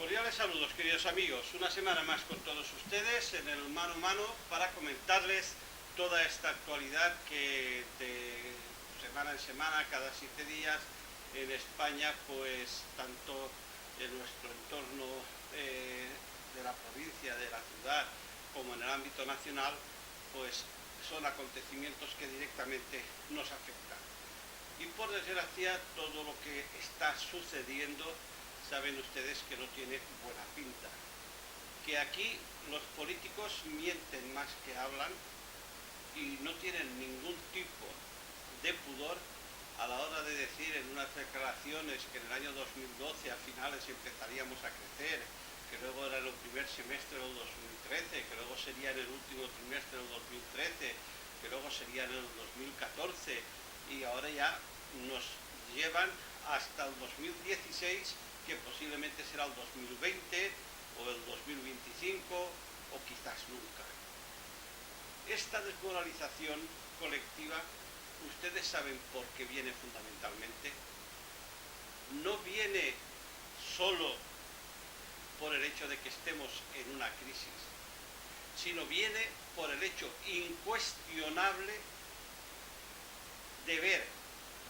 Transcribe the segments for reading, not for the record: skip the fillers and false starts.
Cordiales saludos, queridos amigos. Una semana más con todos ustedes en el mano a mano para comentarles toda esta actualidad que de semana en semana, cada 7 días, en España, pues tanto en nuestro entorno de la provincia, de la ciudad, como en el ámbito nacional, pues son acontecimientos que directamente nos afectan. Y por desgracia, todo lo que está sucediendo, saben ustedes que no tiene buena pinta. Que aquí los políticos mienten más que hablan y no tienen ningún tipo de pudor a la hora de decir en unas declaraciones que en el año 2012 a finales empezaríamos a crecer, que luego era el primer semestre del 2013, que luego sería en el último trimestre del 2013, que luego sería en el 2014, y ahora ya nos llevan hasta el 2016, que posiblemente será el 2020 o el 2025 o quizás nunca. Esta desmoralización colectiva, ustedes saben por qué viene fundamentalmente. No viene solo por el hecho de que estemos en una crisis, sino viene por el hecho incuestionable de ver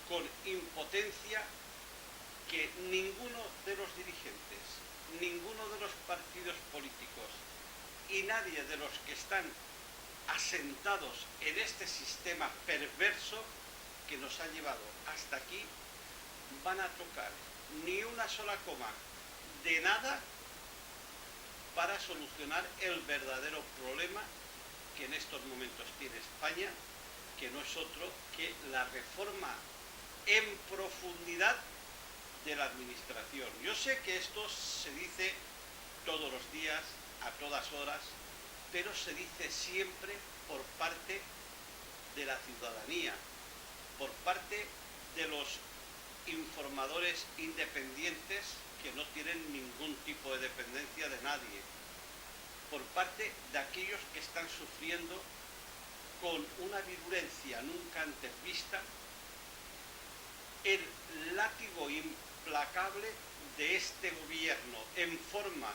con impotencia que ninguno de los dirigentes, ninguno de los partidos políticos y nadie de los que están asentados en este sistema perverso que nos ha llevado hasta aquí van a tocar ni una sola coma de nada para solucionar el verdadero problema que en estos momentos tiene España, que no es otro que la reforma en profundidad de la administración. Yo sé que esto se dice todos los días, a todas horas, pero se dice siempre por parte de la ciudadanía, por parte de los informadores independientes que no tienen ningún tipo de dependencia de nadie, por parte de aquellos que están sufriendo con una virulencia nunca antes vista el látigo implacable de este gobierno en forma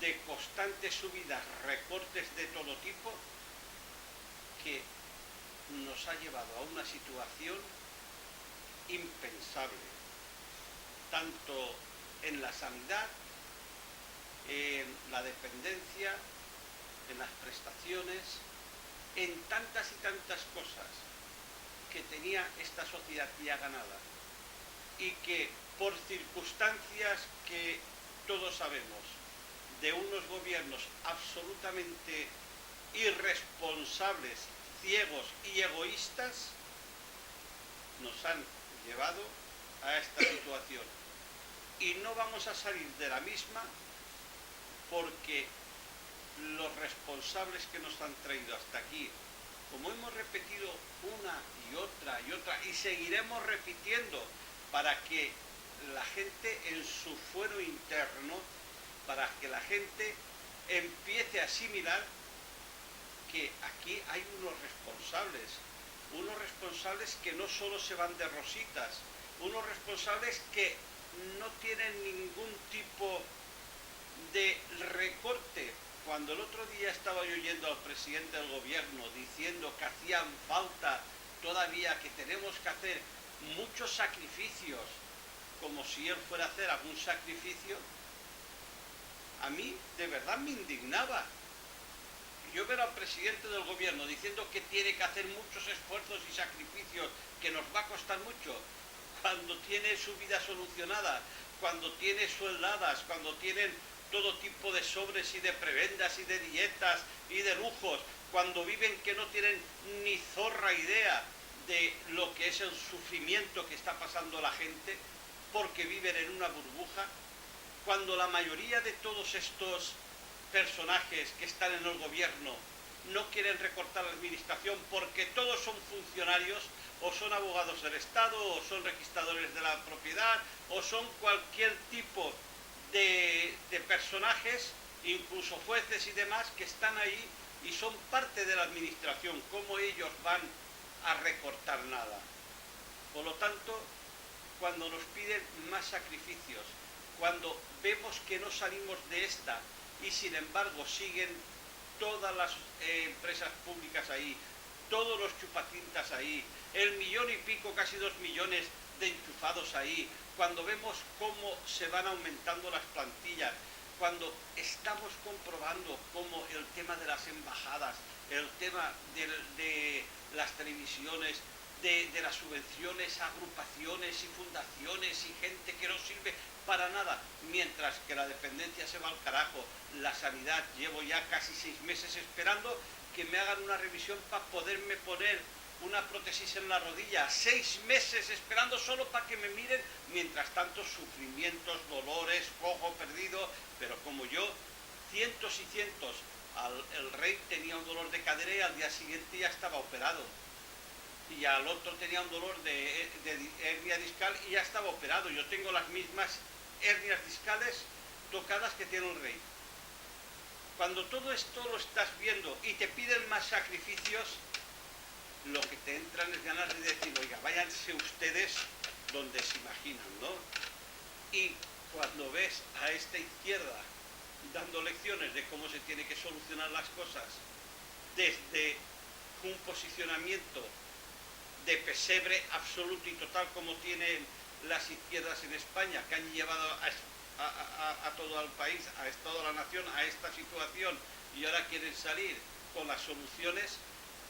de constantes subidas, recortes de todo tipo, que nos ha llevado a una situación impensable, tanto en la sanidad, en la dependencia, en las prestaciones, en tantas y tantas cosas que tenía esta sociedad ya ganada y que por circunstancias que todos sabemos de unos gobiernos absolutamente irresponsables, ciegos y egoístas, nos han llevado a esta situación. Y no vamos a salir de la misma porque los responsables que nos han traído hasta aquí, como hemos repetido una y otra, y seguiremos repitiendo para que la gente en su fuero interno, para que la gente empiece a asimilar que aquí hay unos responsables que no solo se van de rositas, unos responsables que no tienen ningún tipo de recorte. Cuando el otro día estaba yo oyendo al presidente del gobierno diciendo que hacían falta todavía, que tenemos que hacer muchos sacrificios, como si él fuera a hacer algún sacrificio, a mí de verdad me indignaba. Yo ver al presidente del gobierno diciendo que tiene que hacer muchos esfuerzos y sacrificios, que nos va a costar mucho, cuando tiene su vida solucionada, cuando tiene sueldadas, cuando tienen todo tipo de sobres y de prebendas y de dietas y de lujos, cuando viven que no tienen ni zorra idea de lo que es el sufrimiento que está pasando la gente, porque viven en una burbuja, cuando la mayoría de todos estos personajes que están en el gobierno no quieren recortar la administración porque todos son funcionarios o son abogados del Estado o son registradores de la propiedad o son cualquier tipo de personajes, incluso jueces y demás, que están ahí y son parte de la administración. ¿Cómo ellos van a recortar nada? Por lo tanto, cuando nos piden más sacrificios, cuando vemos que no salimos de esta y sin embargo siguen todas las empresas públicas ahí, todos los chupatintas ahí, el 1.500.000, casi 2 millones de enchufados ahí, cuando vemos cómo se van aumentando las plantillas, cuando estamos comprobando cómo el tema de las embajadas, el tema de las televisiones, de las subvenciones a agrupaciones y fundaciones y gente que no sirve para nada, mientras que la dependencia se va al carajo, la sanidad, llevo ya casi 6 meses esperando que me hagan una revisión para poderme poner una prótesis en la rodilla, 6 meses esperando solo para que me miren, mientras tanto sufrimientos, dolores, cojo perdido, pero como yo, cientos y cientos. El rey tenía un dolor de cadera y al día siguiente ya estaba operado, y al otro tenía un dolor de hernia discal y ya estaba operado. Yo tengo las mismas hernias discales tocadas que tiene un rey. Cuando todo esto lo estás viendo y te piden más sacrificios, lo que te entran es ganas de decir, oiga, váyanse ustedes donde se imaginan, ¿no? Y cuando ves a esta izquierda dando lecciones de cómo se tiene que solucionar las cosas desde un posicionamiento de pesebre absoluto y total como tienen las izquierdas en España, que han llevado a todo el país, a toda la nación, a esta situación, y ahora quieren salir con las soluciones,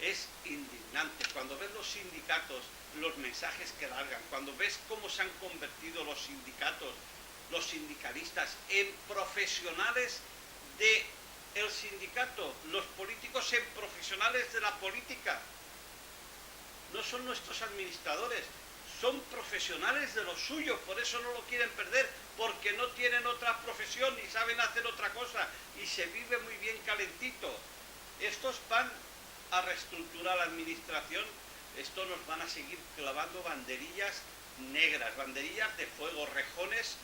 es indignante. Cuando ves los sindicatos, los mensajes que largan, cuando ves cómo se han convertido los sindicatos, los sindicalistas, en profesionales del sindicato, los políticos en profesionales de la política. No son nuestros administradores, son profesionales de lo suyo, por eso no lo quieren perder, porque no tienen otra profesión y saben hacer otra cosa y se vive muy bien calentito. Estos van a reestructurar la administración, estos nos van a seguir clavando banderillas negras, banderillas de fuego, rejones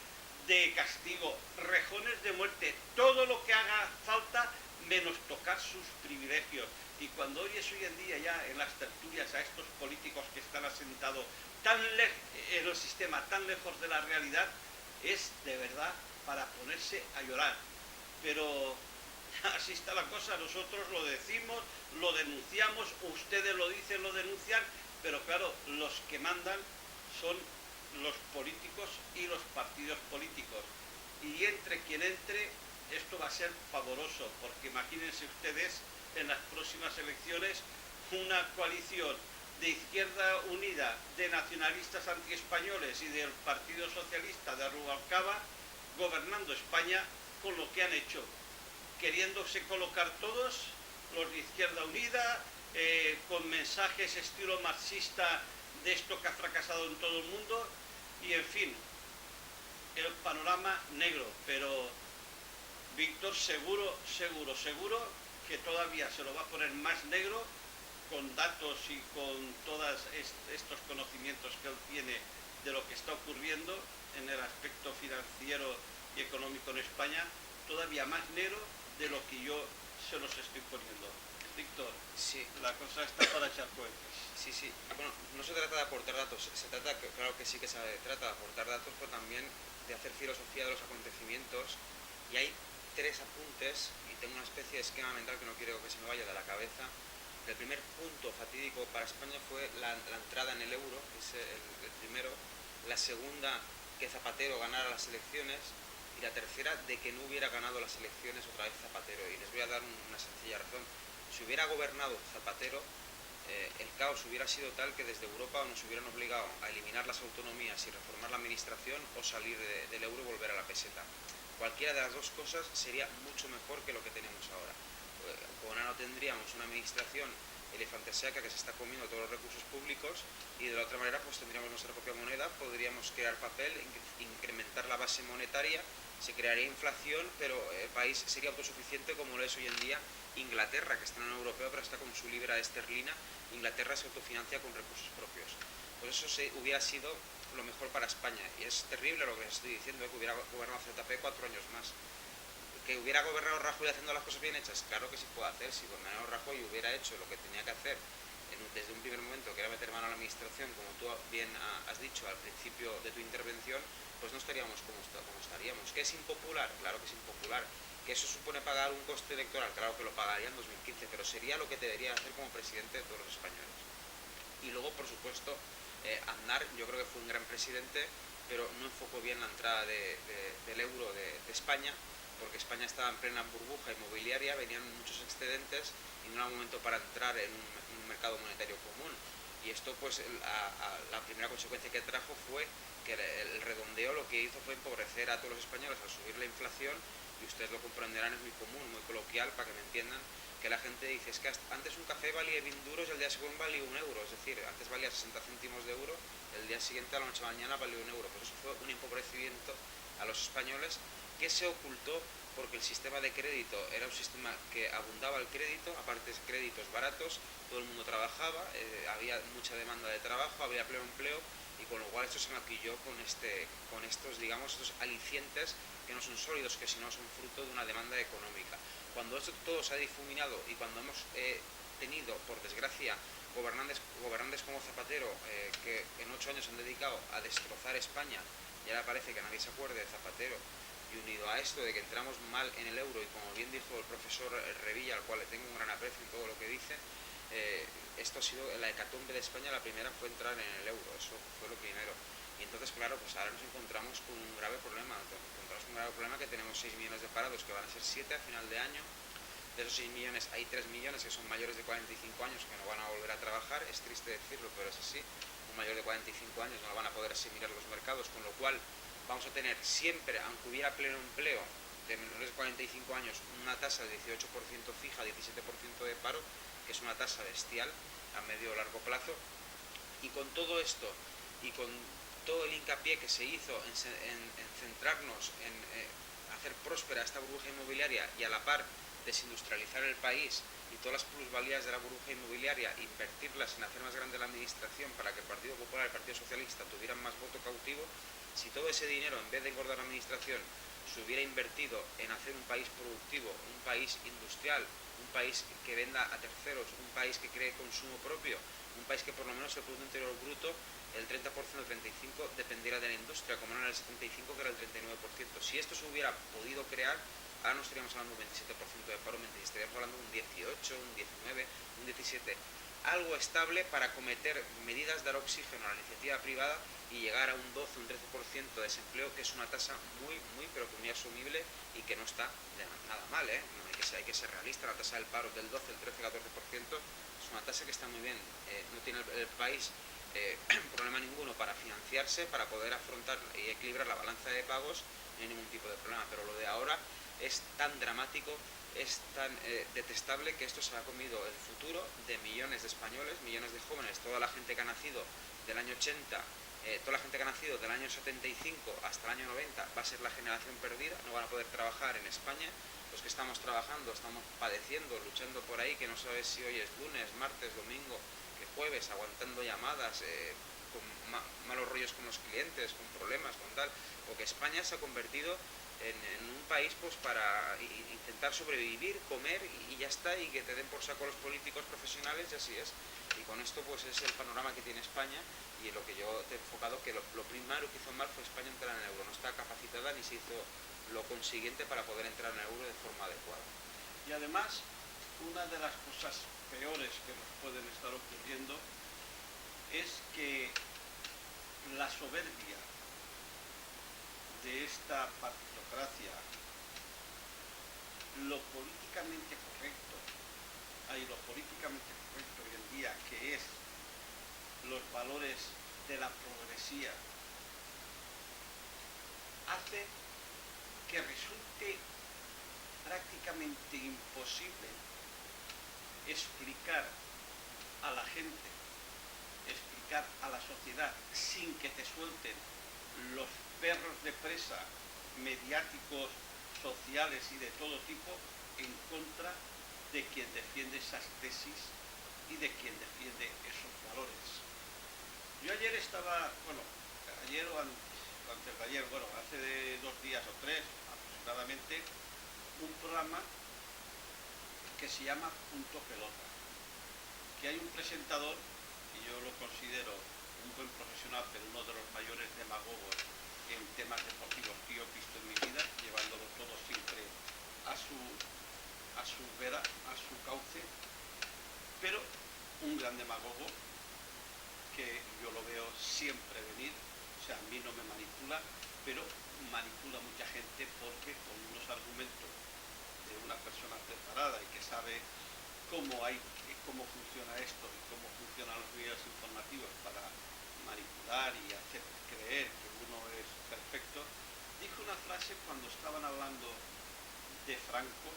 de castigo, rejones de muerte, todo lo que haga falta menos tocar sus privilegios. Y cuando oyes hoy en día ya en las tertulias a estos políticos que están asentados en el sistema tan lejos de la realidad, es de verdad para ponerse a llorar. Pero así está la cosa, nosotros lo decimos, lo denunciamos, ustedes lo dicen, lo denuncian, pero claro, los que mandan son los políticos y los partidos políticos. Y entre quien entre, esto va a ser pavoroso, porque imagínense ustedes en las próximas elecciones una coalición de Izquierda Unida, de nacionalistas antiespañoles y del Partido Socialista de Rubalcaba gobernando España con lo que han hecho, queriéndose colocar todos, los de Izquierda Unida, con mensajes estilo marxista de esto que ha fracasado en todo el mundo, y en fin, el panorama negro, pero Víctor seguro que todavía se lo va a poner más negro con datos y con todos estos conocimientos que él tiene de lo que está ocurriendo en el aspecto financiero y económico en España, todavía más negro de lo que yo se los estoy poniendo. Víctor, sí, la cosa está para echar cohetes. Sí. Bueno, no se trata de aportar datos, se trata, claro que sí que se trata de aportar datos, pero también de hacer filosofía de los acontecimientos. Y hay 3 apuntes, y tengo una especie de esquema mental que no quiero que se me vaya de la cabeza. El primer punto fatídico para España fue la entrada en el euro, que es el primero. La segunda, que Zapatero ganara las elecciones. Y la tercera, de que no hubiera ganado las elecciones otra vez Zapatero. Y les voy a dar una sencilla razón. Si hubiera gobernado Zapatero, el caos hubiera sido tal que desde Europa nos hubieran obligado a eliminar las autonomías y reformar la administración, o salir del euro y volver a la peseta. Cualquiera de las dos cosas sería mucho mejor que lo que tenemos ahora. Con ahora no tendríamos una administración elefantiaca que se está comiendo todos los recursos públicos, y de la otra manera pues tendríamos nuestra propia moneda, podríamos crear papel, incrementar la base monetaria, se crearía inflación, pero el país sería autosuficiente como lo es hoy en día Inglaterra, que está en la Unión Europea pero está con su libra esterlina. Inglaterra se autofinancia con recursos propios. Pues eso hubiera sido lo mejor para España, y es terrible lo que les estoy diciendo, que hubiera gobernado ZP 4 años más. ¿Que hubiera gobernado Rajoy haciendo las cosas bien hechas? Claro que sí puede hacer. Si gobernado Rajoy hubiera hecho lo que tenía que hacer desde un primer momento, que era meter mano a la administración, como tú bien has dicho al principio de tu intervención, pues no estaríamos como estaríamos. ¿Que es impopular? Claro que es impopular. ¿Que eso supone pagar un coste electoral? Claro que lo pagaría en 2015, pero sería lo que debería hacer como presidente de todos los españoles. Y luego, por supuesto, Aznar, yo creo que fue un gran presidente, pero no enfocó bien la entrada del euro de España, porque España estaba en plena burbuja inmobiliaria, venían muchos excedentes y no era momento para entrar en un mercado monetario común. Y esto, pues, la primera consecuencia que trajo fue que el redondeo lo que hizo fue empobrecer a todos los españoles al subir la inflación, y ustedes lo comprenderán, es muy común, muy coloquial, para que me entiendan, que la gente dice, es que antes un café valía 20 duros y el día siguiente valía 1 euro, es decir, antes valía 60 céntimos de euro, el día siguiente a la noche a la mañana valía 1 euro. Pues eso fue un empobrecimiento a los españoles que se ocultó porque el sistema de crédito era un sistema que abundaba el crédito, aparte de créditos baratos, todo el mundo trabajaba, había mucha demanda de trabajo, había pleno empleo, y con lo cual esto se maquilló con estos, digamos, estos alicientes que no son sólidos, que si no son fruto de una demanda económica. Cuando esto todo se ha difuminado y cuando hemos tenido, por desgracia, gobernantes como Zapatero, que en 8 años han dedicado a destrozar España, y ahora parece que nadie se acuerde de Zapatero, y unido a esto de que entramos mal en el euro, y como bien dijo el profesor Revilla, al cual le tengo un gran aprecio en todo lo que dice, esto ha sido la hecatombe de España. La primera fue entrar en el euro, eso fue lo primero. Y entonces, claro, pues ahora nos encontramos con un grave problema. Que tenemos 6 millones de parados, que van a ser 7 a final de año. De esos 6 millones hay 3 millones que son mayores de 45 años que no van a volver a trabajar. Es triste decirlo, pero es así. Un mayor de 45 años no lo van a poder asimilar los mercados, con lo cual vamos a tener siempre, aunque hubiera pleno empleo de menores de 45 años, una tasa de 18% fija, 17% de paro, que es una tasa bestial a medio o largo plazo. Y con todo esto y con todo el hincapié que se hizo en centrarnos en hacer próspera esta burbuja inmobiliaria y a la par desindustrializar el país y todas las plusvalías de la burbuja inmobiliaria, invertirlas en hacer más grande la administración para que el Partido Popular y el Partido Socialista tuvieran más voto cautivo, si todo ese dinero, en vez de engordar la administración, se hubiera invertido en hacer un país productivo, un país industrial, un país que venda a terceros, un país que cree consumo propio, un país que por lo menos el Producto Interior Bruto, el 30% o el 35% dependiera de la industria, como no era el 75%, que era el 39%. Si esto se hubiera podido crear, ahora no estaríamos hablando de un 27% de paro, estaríamos hablando de un 18%, un 19%, un 17%. Algo estable para cometer medidas, dar oxígeno a la iniciativa privada y llegar a un 12, un 13% de desempleo, que es una tasa pero que muy asumible y que no está nada mal, ¿eh? No, hay que ser realista. La tasa del paro del 12, el 13, 14% es una tasa que está muy bien. No tiene el país problema ninguno para financiarse, para poder afrontar y equilibrar la balanza de pagos, no hay ningún tipo de problema. Pero lo de ahora es tan dramático, es tan detestable, que esto se ha comido el futuro de millones de españoles, millones de jóvenes, toda la gente que ha nacido del año 80, toda la gente que ha nacido del año 75 hasta el año 90 va a ser la generación perdida, no van a poder trabajar en España. Los que estamos trabajando, estamos padeciendo, luchando por ahí, que no sabes si hoy es lunes, martes, domingo, que jueves, aguantando llamadas, con malos rollos con los clientes, con problemas, con tal, porque España se ha convertido en un país pues para intentar sobrevivir, comer y ya está, y que te den por saco los políticos profesionales, y así es. Y con esto pues es el panorama que tiene España, y lo que yo te he enfocado, que lo primero que hizo mal fue España entrar en el euro. No está capacitada ni se hizo lo consiguiente para poder entrar en el euro de forma adecuada. Y además, una de las cosas peores que nos pueden estar ocurriendo es que la soberbia de esta partitocracia, lo políticamente correcto hoy en día, que es los valores de la progresía, hace que resulte prácticamente imposible explicar a la gente, explicar a la sociedad, sin que te suelten los perros de presa mediáticos, sociales y de todo tipo, en contra de quien defiende esas tesis y de quien defiende esos valores. Yo ayer estaba, ayer o antes de ayer, hace 2 días o 3 aproximadamente, un programa que se llama Punto Pelota, que hay un presentador, y yo lo considero un buen profesional, pero uno de los mayores demagogos en temas deportivos que yo he visto en mi vida, llevándolo todo siempre a su vera, a su cauce, pero un gran demagogo que yo lo veo siempre venir, o sea, a mí no me manipula, pero manipula a mucha gente porque con unos argumentos de una persona preparada y que sabe cómo funciona esto y cómo funcionan los medios informativos para manipular y hacer creer que uno es perfecto, dijo una frase cuando estaban hablando de Franco,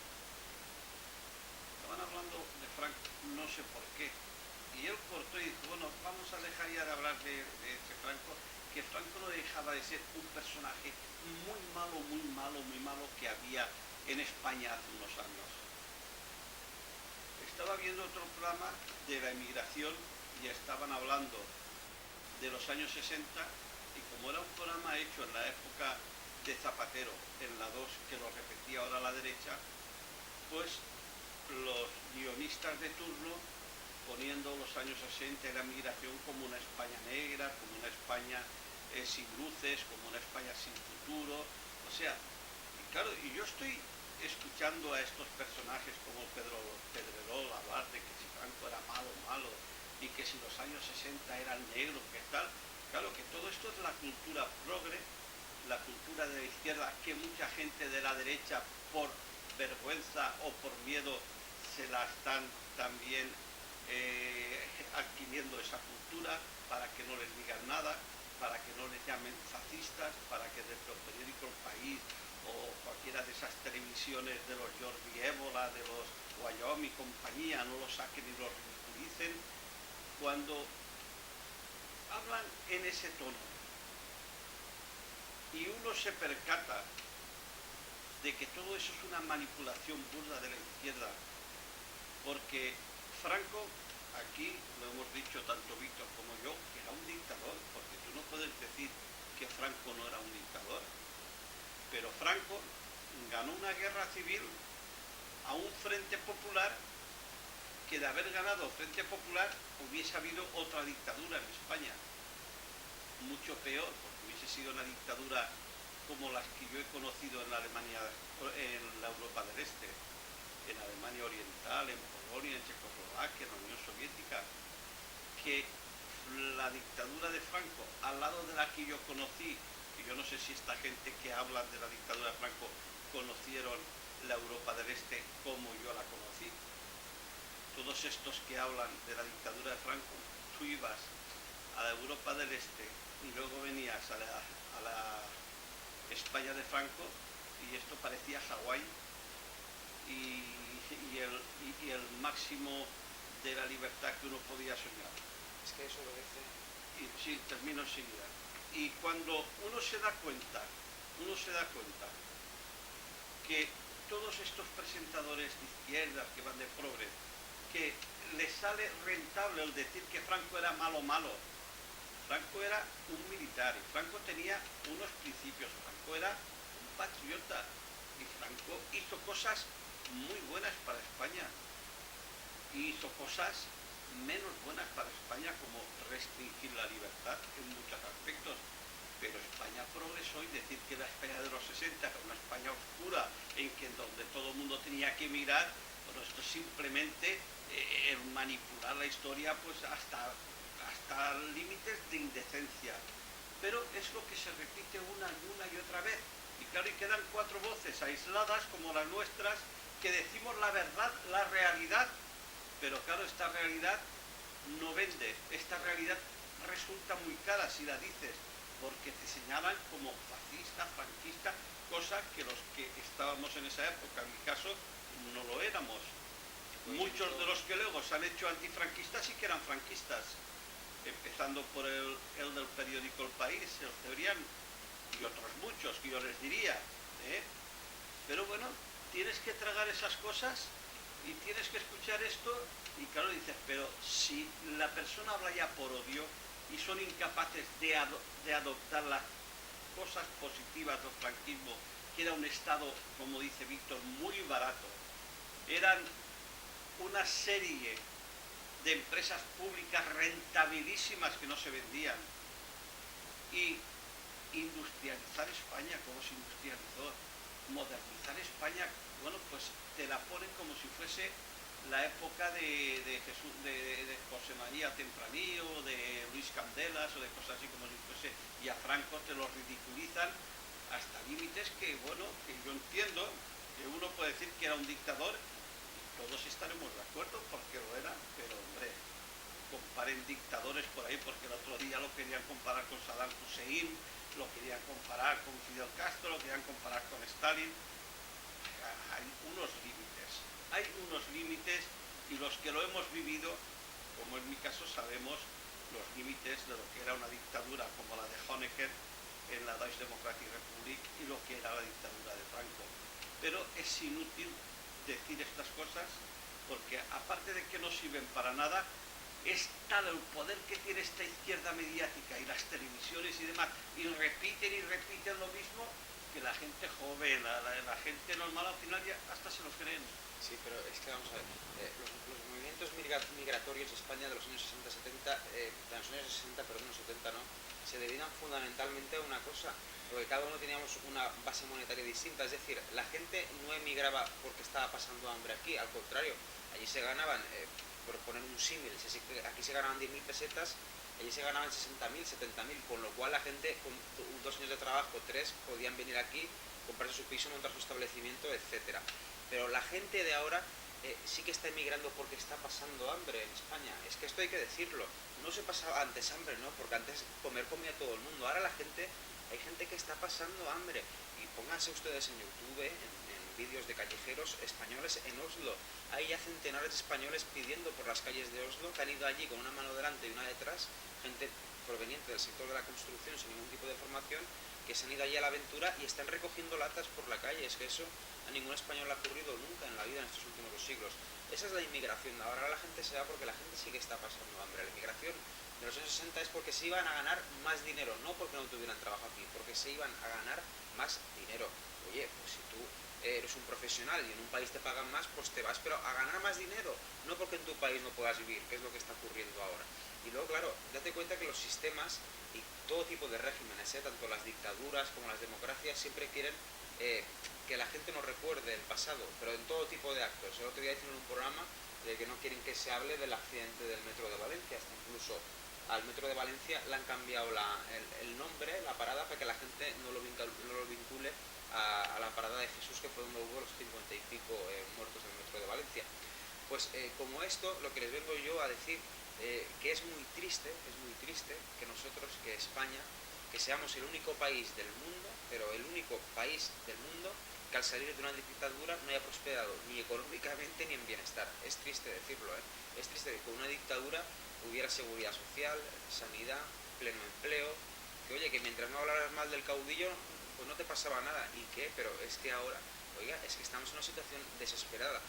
no sé por qué, y él cortó y dijo, bueno, vamos a dejar ya de hablar de Franco, que Franco no dejaba de ser un personaje muy malo que había en España hace unos años. Estaba viendo otro programa de la emigración y estaban hablando de los años 60 y como era un programa hecho en la época de Zapatero, en la 2, que lo repetía ahora a la derecha, pues los guionistas de turno poniendo los años 60 y la migración como una España negra, como una España sin luces, como una España sin futuro, o sea, y claro, y yo estoy escuchando a estos personajes como Pedrerol hablar de que si Franco era malo, y que si los años 60 eran negros, que tal, claro que todo esto es la cultura progre, la cultura de la izquierda, que mucha gente de la derecha, por vergüenza o por miedo, se la están también adquiriendo esa cultura para que no les digan nada, para que no les llamen fascistas, para que desde el periódico El País o cualquiera de esas televisiones de los Jordi Évora, de los Wyoming y compañía, no los saquen y los ridiculicen, cuando hablan en ese tono y uno se percata de que todo eso es una manipulación burda de la izquierda, porque Franco, aquí lo hemos dicho tanto Víctor como yo, que era un dictador, porque tú no puedes decir que Franco no era un dictador, pero Franco ganó una guerra civil a un frente popular que de haber ganado Frente Popular hubiese habido otra dictadura en España, mucho peor, porque hubiese sido una dictadura como las que yo he conocido en la Alemania, en la Europa del Este, en Alemania Oriental, en Polonia, en Checoslovaquia, en la Unión Soviética, que la dictadura de Franco, al lado de la que yo conocí, y yo no sé si esta gente que habla de la dictadura de Franco conocieron la Europa del Este como yo la conocí. Todos estos que hablan de la dictadura de Franco, tú ibas a la Europa del Este y luego venías a la España de Franco y esto parecía Hawái y el máximo de la libertad que uno podía soñar. Es que eso obedece. Sí, termino enseguida. Y cuando uno se da cuenta que todos estos presentadores de izquierdas que van de progre, que les sale rentable el decir que Franco era malo, Franco era un militar y Franco tenía unos principios, Franco era un patriota y Franco hizo cosas muy buenas para España y hizo cosas menos buenas para España, como restringir la libertad en muchos aspectos, pero España progresó y decir que la España de los 60 era una España oscura en que donde todo el mundo tenía que mirar, bueno, esto es simplemente manipular la historia pues hasta límites de indecencia, pero es lo que se repite una y otra vez, y claro, y quedan 4 voces aisladas como las nuestras que decimos la verdad, la realidad, pero claro, esta realidad no vende, esta realidad resulta muy cara si la dices, porque te señalan como fascista, franquista, cosa que los que estábamos en esa época, en mi caso, no lo éramos. Muchos de los que luego se han hecho antifranquistas sí que eran franquistas, empezando por el del periódico El País, el Cebrián, y otros muchos, que yo les diría, pero bueno, tienes que tragar esas cosas y tienes que escuchar esto, y claro, dices, pero si la persona habla ya por odio y son incapaces de adoptar las cosas positivas del franquismo, que era un Estado, como dice Víctor, muy barato, eran una serie de empresas públicas rentabilísimas que no se vendían, y industrializar España como se industrializó, modernizar España, bueno, pues te la ponen como si fuese la época de Jesús, de José María Tempranillo, de Luis Candelas o de cosas así como si fuese, y a Franco te lo ridiculizan hasta límites que, bueno, que yo entiendo que uno puede decir que era un dictador y todos estaremos de acuerdo porque lo era, pero hombre, comparen dictadores por ahí, porque el otro día lo querían comparar con Saddam Hussein, lo querían comparar con Fidel Castro, lo querían comparar con Stalin. Hay unos límites y los que lo hemos vivido, como en mi caso, sabemos los límites de lo que era una dictadura como la de Honecker en la Deutsche Demokratische Republik y lo que era la dictadura de Franco. Pero es inútil decir estas cosas porque aparte de que no sirven para nada, es tal el poder que tiene esta izquierda mediática y las televisiones y demás, y repiten lo mismo, que la gente joven, la gente normal al final ya hasta se lo creen. Sí, pero es que vamos a ver, los movimientos migratorios de España de los años 60-70, de los años 60, perdón, los 70 no, se debían fundamentalmente a una cosa, porque cada uno teníamos una base monetaria distinta, es decir, la gente no emigraba porque estaba pasando hambre aquí, al contrario, allí se ganaban, por poner un símil, aquí se ganaban 10.000 pesetas, allí se ganaban 60.000, 70.000, con lo cual la gente con 2 años de trabajo, 3, podían venir aquí, comprarse su piso, montar su establecimiento, etcétera. Pero la gente de ahora sí que está emigrando porque está pasando hambre en España. Es que esto hay que decirlo. No se pasaba antes hambre, ¿no? Porque antes comer comía todo el mundo. Ahora hay gente que está pasando hambre. Y pónganse ustedes en YouTube, en vídeos de callejeros españoles en Oslo. Hay ya centenares de españoles pidiendo por las calles de Oslo, que han ido allí con una mano delante y una detrás, gente proveniente del sector de la construcción sin ningún tipo de formación, que se han ido allí a la aventura y están recogiendo latas por la calle. Es que eso a ningún español le ha ocurrido nunca en la vida en estos últimos 2 siglos. Esa es la inmigración. Ahora la gente se va porque la gente sí que está pasando hambre. La inmigración de los años 60 es porque se iban a ganar más dinero, no porque no tuvieran trabajo aquí, porque se iban a ganar más dinero. Oye, pues si tú eres un profesional y en un país te pagan más, pues te vas, pero a ganar más dinero, no porque en tu país no puedas vivir, que es lo que está ocurriendo ahora. Y luego, claro, date cuenta que los sistemas y todo tipo de regímenes, tanto las dictaduras como las democracias, siempre quieren que la gente no recuerde el pasado, pero en todo tipo de actos. El otro día hicieron un programa de que no quieren que se hable del accidente del metro de Valencia, hasta incluso al metro de Valencia le han cambiado el nombre, la parada, para que la gente no lo vincule a la parada de Jesús, que fue donde hubo los 50 y pico muertos del metro de Valencia. Pues como esto, lo que les vengo yo a decir, que es muy triste que nosotros, que España, que seamos el único país del mundo, pero el único país del mundo que al salir de una dictadura no haya prosperado ni económicamente ni en bienestar. Es triste decirlo, es triste que con una dictadura hubiera seguridad social, sanidad, pleno empleo, que oye, que mientras no hablaras mal del caudillo, pues no te pasaba nada. ¿Y qué? Pero es que ahora, oiga, es que estamos en una situación desesperada.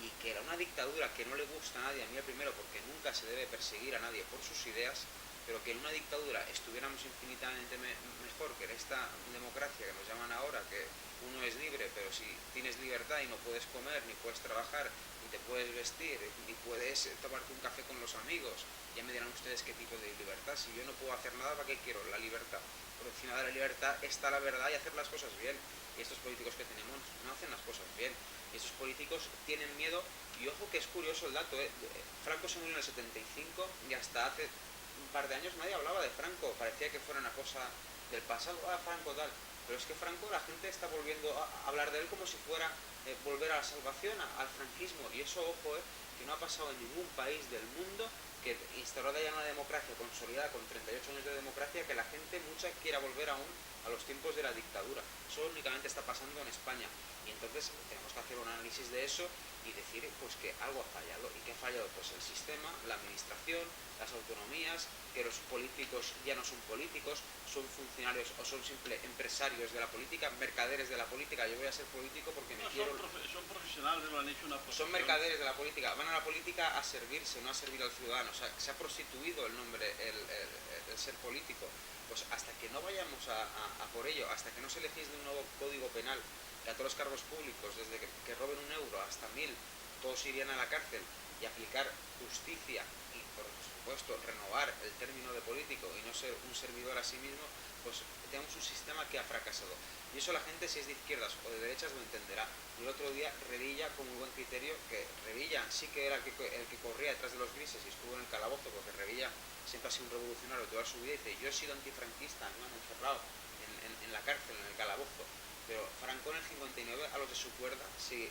Y que era una dictadura que no le gusta a nadie, a mí el primero, porque nunca se debe perseguir a nadie por sus ideas, pero que en una dictadura estuviéramos infinitamente mejor que en esta democracia que nos llaman ahora, que uno es libre, pero si tienes libertad y no puedes comer, ni puedes trabajar, ni te puedes vestir, ni puedes tomarte un café con los amigos, ya me dirán ustedes qué tipo de libertad. Si yo no puedo hacer nada, ¿para qué quiero la libertad? Por encima de la libertad está la verdad y hacer las cosas bien. Y estos políticos que tenemos no hacen las cosas bien. Y estos políticos tienen miedo. Y ojo que es curioso el dato, Franco se murió en el 75 y hasta hace un par de años nadie hablaba de Franco. Parecía que fuera una cosa del pasado, Franco tal. Pero es que Franco, la gente está volviendo a hablar de él como si fuera volver a la salvación, al franquismo. Y eso, ojo, que no ha pasado en ningún país del mundo, que instaurada ya una democracia consolidada con 38 años de democracia, que la gente mucha quiera volver aún a los tiempos de la dictadura. Eso únicamente está pasando en España. Y entonces tenemos que hacer un análisis de eso y decir pues que algo ha fallado. ¿Y qué ha fallado? Pues el sistema, la administración, las autonomías, que los políticos ya no son políticos, son funcionarios o son simples empresarios de la política, mercaderes de la política. Yo voy a ser político porque me quiero... Son profesionales, lo han hecho una profesión. Son mercaderes de la política, van a la política a servirse, no a servir al ciudadano. O sea, se ha prostituido el nombre, el ser político. Pues hasta que no vayamos a por ello, hasta que no se legisle un nuevo código penal, que a todos los cargos públicos, desde que roben 1 euro hasta 1000, todos irían a la cárcel, y aplicar justicia y, por supuesto, renovar el término de político y no ser un servidor a sí mismo, pues tenemos un sistema que ha fracasado. Y eso la gente, si es de izquierdas o de derechas, lo entenderá. Y el otro día Revilla, con muy buen criterio, que Revilla sí que era el que corría detrás de los grises y estuvo en el calabozo, porque Revilla siempre ha sido un revolucionario toda su vida, y dice, yo he sido antifranquista, me han encerrado en la cárcel, en el calabozo. Pero Franco en el 59 a los de su cuerda, si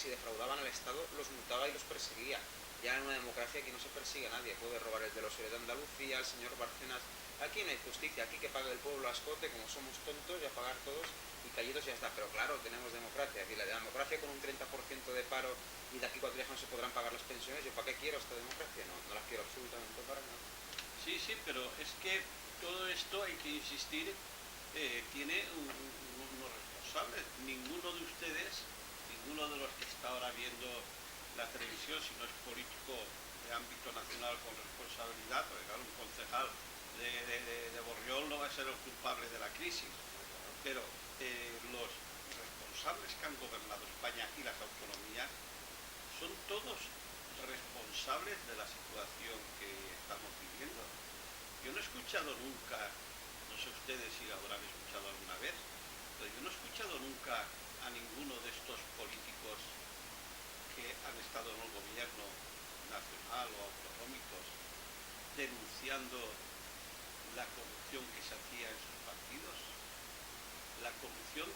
defraudaban al Estado, los multaba y los perseguía. Ya en una democracia aquí no se persigue a nadie, puede robar el de los de Andalucía, el señor Bárcenas. Aquí no hay justicia, aquí que pague el pueblo a escote, como somos tontos, y a pagar todos y callitos y ya está. Pero claro, tenemos democracia, y la democracia con un 30% de paro y de aquí 4 días no se podrán pagar las pensiones. ¿Yo para qué quiero esta democracia? No la quiero absolutamente para nada. Sí, sí, pero es que todo esto, hay que insistir, tiene unos responsables. Ninguno de ustedes, ninguno de los que está ahora viendo la televisión, si no es político de ámbito nacional con responsabilidad, porque claro, un concejal de Borriol no va a ser el culpable de la crisis, pero los responsables que han gobernado España y las autonomías son todos responsables de la situación que estamos viviendo. Yo no he escuchado nunca, no sé ustedes si lo habrán escuchado alguna vez, pero yo no he escuchado nunca a ninguno de estos políticos que han estado en el gobierno nacional o autonómicos denunciando la corrupción que se hacía en sus partidos, la corrupción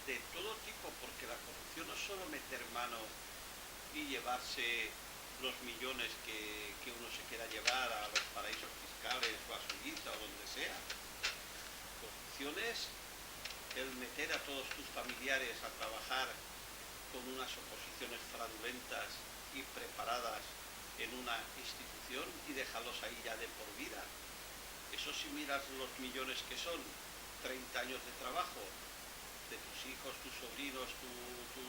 de todo tipo, porque la corrupción no es solo meter mano y llevarse los millones que uno se quiera llevar a los paraísos fiscales o a Suiza o donde sea. Corrupción es el meter a todos tus familiares a trabajar con unas oposiciones fraudulentas y preparadas en una institución y dejarlos ahí ya de por vida. Eso, si miras los millones que son, 30 años de trabajo de tus hijos, tus sobrinos, tu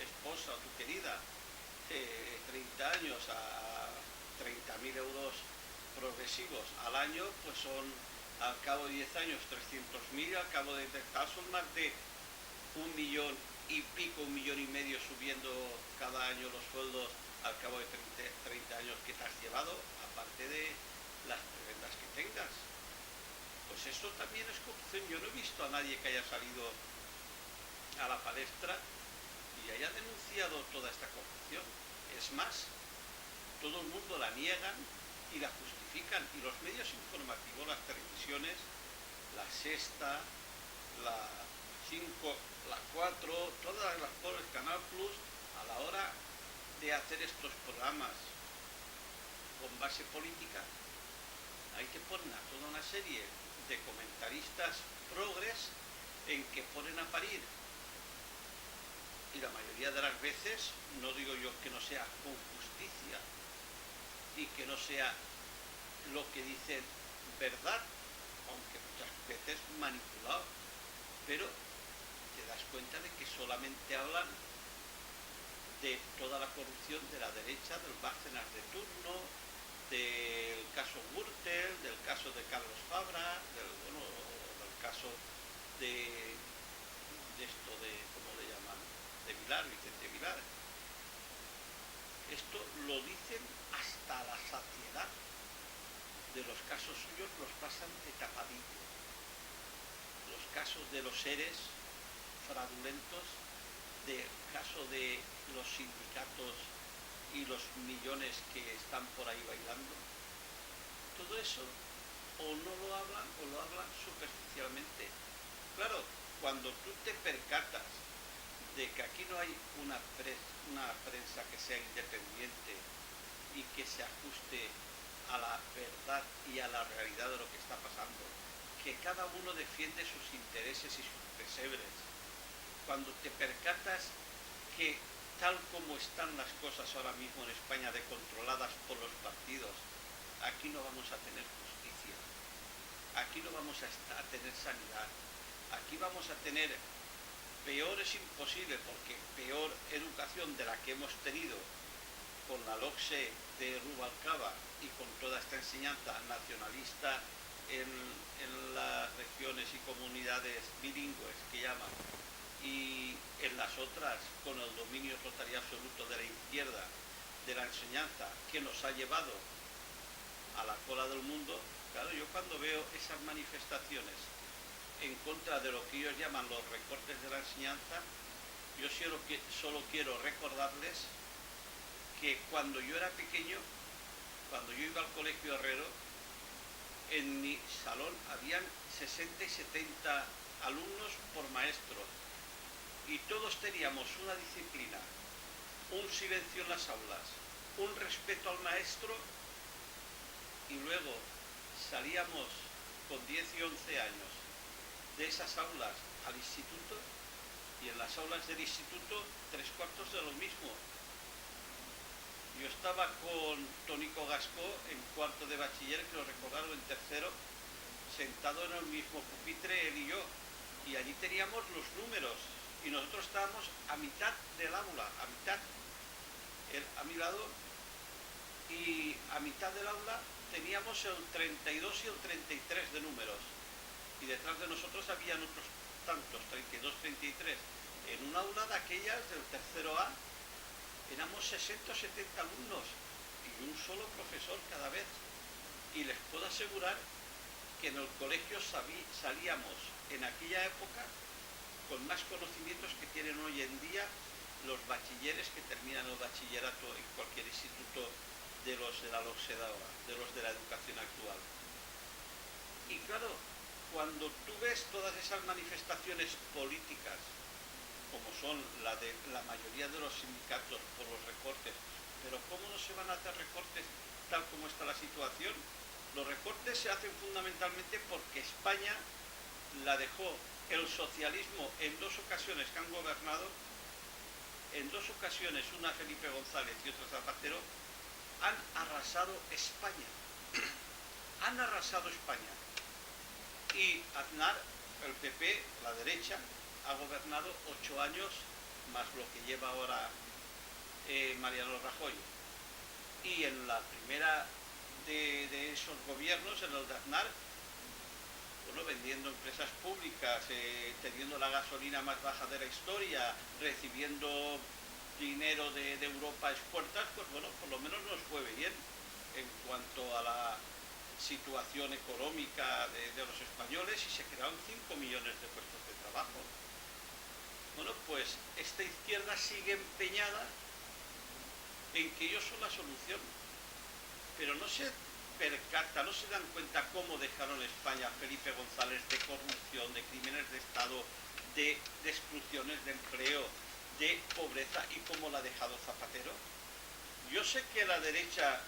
esposa o tu querida, 30 años a 30.000 euros progresivos al año, pues son, al cabo de 10 años, 300.000, al cabo de 10 son más de 1,5 millones, 1,5 millones subiendo cada año los sueldos al cabo de 30 años que te has llevado, aparte de las prebendas que tengas. Pues eso también es corrupción. Yo no he visto a nadie que haya salido a la palestra y haya denunciado toda esta corrupción. Es más, todo el mundo la niegan y la justifican, y los medios informativos, las televisiones, la Sexta, la 5, la 4, todas las por el Canal Plus, a la hora de hacer estos programas con base política, ahí te ponen a toda una serie de comentaristas progres en que ponen a parir, y la mayoría de las veces, no digo yo que no sea con justicia y que no sea lo que dicen verdad, aunque muchas veces manipulado, pero te das cuenta de que solamente hablan de toda la corrupción de la derecha, del Bárcenas de turno, del caso Gürtel, del caso de Carlos Fabra, del caso de esto de, ¿cómo le llaman?, de Vilar, Vicente Vilar. Esto lo dicen hasta la saciedad. De los casos suyos los pasan de tapadillo. Los casos de los seres fraudulentos, del caso de los sindicatos y los millones que están por ahí bailando, todo eso o no lo hablan o lo hablan superficialmente. Claro, cuando tú te percatas de que aquí no hay una prensa que sea independiente y que se ajuste a la verdad y a la realidad de lo que está pasando, que cada uno defiende sus intereses y sus pesebres, cuando te percatas que tal como están las cosas ahora mismo en España, de controladas por los partidos, aquí no vamos a tener justicia, aquí no vamos a tener sanidad, aquí vamos a tener, peor es imposible, porque peor educación de la que hemos tenido con la LOCSE de Rubalcaba y con toda esta enseñanza nacionalista en las regiones y comunidades bilingües que llaman, y en las otras con el dominio total y absoluto de la izquierda de la enseñanza, que nos ha llevado a la cola del mundo. Claro, yo cuando veo esas manifestaciones en contra de lo que ellos llaman los recortes de la enseñanza. Yo solo quiero recordarles que cuando yo era pequeño, cuando yo iba al colegio Herrero, en mi salón habían 60 y 70 alumnos por maestro y todos teníamos una disciplina, un silencio en las aulas, un respeto al maestro, y luego salíamos con 10 y 11 años de esas aulas al instituto, y en las aulas del instituto 3/4 de lo mismo. Yo estaba con Tónico Gascó en cuarto de bachiller, que lo recordaron, en tercero, sentado en el mismo pupitre, él y yo, y allí teníamos los números, y nosotros estábamos a mitad del aula, a mitad, él a mi lado, y a mitad del aula teníamos el 32 y el 33 de números, y detrás de nosotros habían otros tantos, 32, 33, en un aula de aquellas del tercero A, éramos 60 o 70 alumnos y un solo profesor cada vez, y les puedo asegurar que en el colegio salíamos en aquella época con más conocimientos que tienen hoy en día los bachilleres que terminan el bachillerato en cualquier instituto de los de la LOSEDA ahora, de los de la educación actual. Y claro, cuando tú ves todas esas manifestaciones políticas, como son la de la mayoría de los sindicatos por los recortes, pero ¿cómo no se van a hacer recortes tal como está la situación? Los recortes se hacen fundamentalmente porque España la dejó el socialismo en dos ocasiones que han gobernado, en dos ocasiones, una Felipe González y otra Zapatero, han arrasado España. Han arrasado España. Y Aznar, el PP, la derecha, ha gobernado 8 años más lo que lleva ahora Mariano Rajoy. Y en la primera de esos gobiernos, en el de Aznar, bueno, vendiendo empresas públicas, teniendo la gasolina más baja de la historia, recibiendo dinero de Europa a expuertas, pues bueno, por lo menos nos fue bien en cuanto a la situación económica de los españoles, y se crearon 5 millones de puestos de trabajo. Bueno, pues esta izquierda sigue empeñada en que ellos son la solución, pero no se percata, no se dan cuenta cómo dejaron España a Felipe González, de corrupción, de crímenes de Estado, de destrucciones de empleo, de pobreza, y cómo la ha dejado Zapatero. Yo sé que la derecha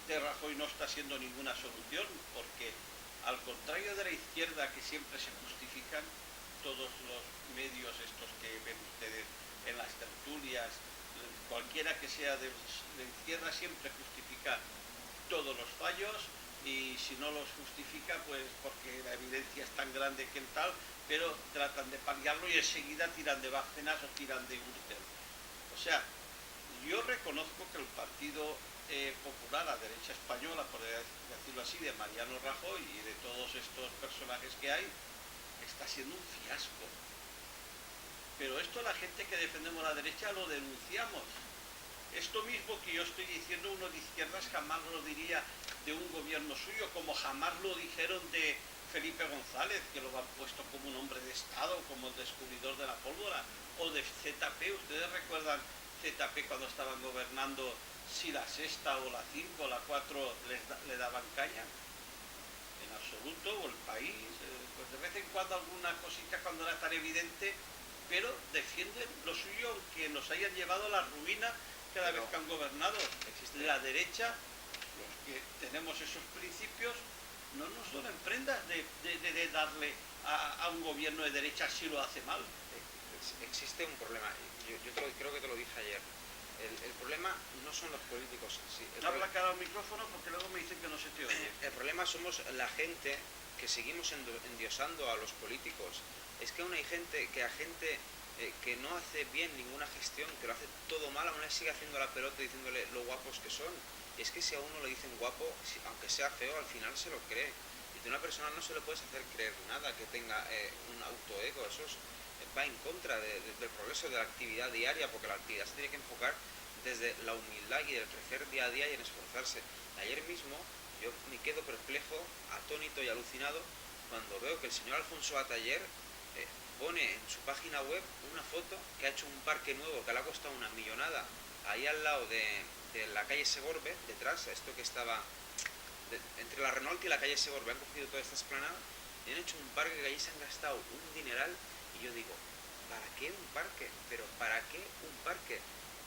de Rajoy no está siendo ninguna solución, porque al contrario de la izquierda, que siempre se justifican, todos los medios estos que ven ustedes en las tertulias, cualquiera que sea de izquierda siempre justifica todos los fallos, y si no los justifica, pues porque la evidencia es tan grande que el tal, pero tratan de paliarlo y enseguida tiran de Bárcenas o tiran de Gürtel. O sea, yo reconozco que el Partido Popular, la derecha española, por decirlo así, de Mariano Rajoy y de todos estos personajes que hay, está siendo un fiasco. Pero esto la gente que defendemos la derecha lo denunciamos. Esto mismo que yo estoy diciendo, uno de izquierdas jamás lo diría de un gobierno suyo, como jamás lo dijeron de Felipe González, que lo han puesto como un hombre de Estado, como el descubridor de la pólvora, o de ZP. ¿Ustedes recuerdan ZP cuando estaban gobernando, si la sexta o la 5 o la 4 le daban caña? En absoluto. O el país, pues de vez en cuando alguna cosita cuando era tan evidente, pero defienden lo suyo, aunque nos hayan llevado a la ruina cada vez que han gobernado. La derecha, los que tenemos esos principios, no nos donen prendas de darle a un gobierno de derecha si lo hace mal. Existe un problema, creo que te lo dije ayer. El problema no son los políticos en sí. Habla cara al micrófono, porque luego me dicen que no se te oye. El problema somos la gente que seguimos endiosando a los políticos. Es que aún hay gente que no hace bien ninguna gestión, que lo hace todo mal, aún sigue haciendo la pelota diciéndole lo guapos que son. Y es que si a uno le dicen guapo, aunque sea feo, al final se lo cree. Y de una persona no se le puedes hacer creer nada que tenga un autoego. Eso va en contra del progreso de la actividad diaria, porque la actividad se tiene que enfocar desde la humildad y el crecer día a día y en esforzarse. Ayer mismo yo me quedo perplejo, atónito y alucinado cuando veo que el señor Alfonso Ataller pone en su página web una foto que ha hecho un parque nuevo que le ha costado una millonada ahí al lado de la calle Segorbe, detrás, esto que estaba entre la Renault y la calle Segorbe, han cogido toda esta explanada y han hecho un parque que allí se han gastado un dineral, y yo digo, ¿para qué un parque? ¿Pero para qué un parque?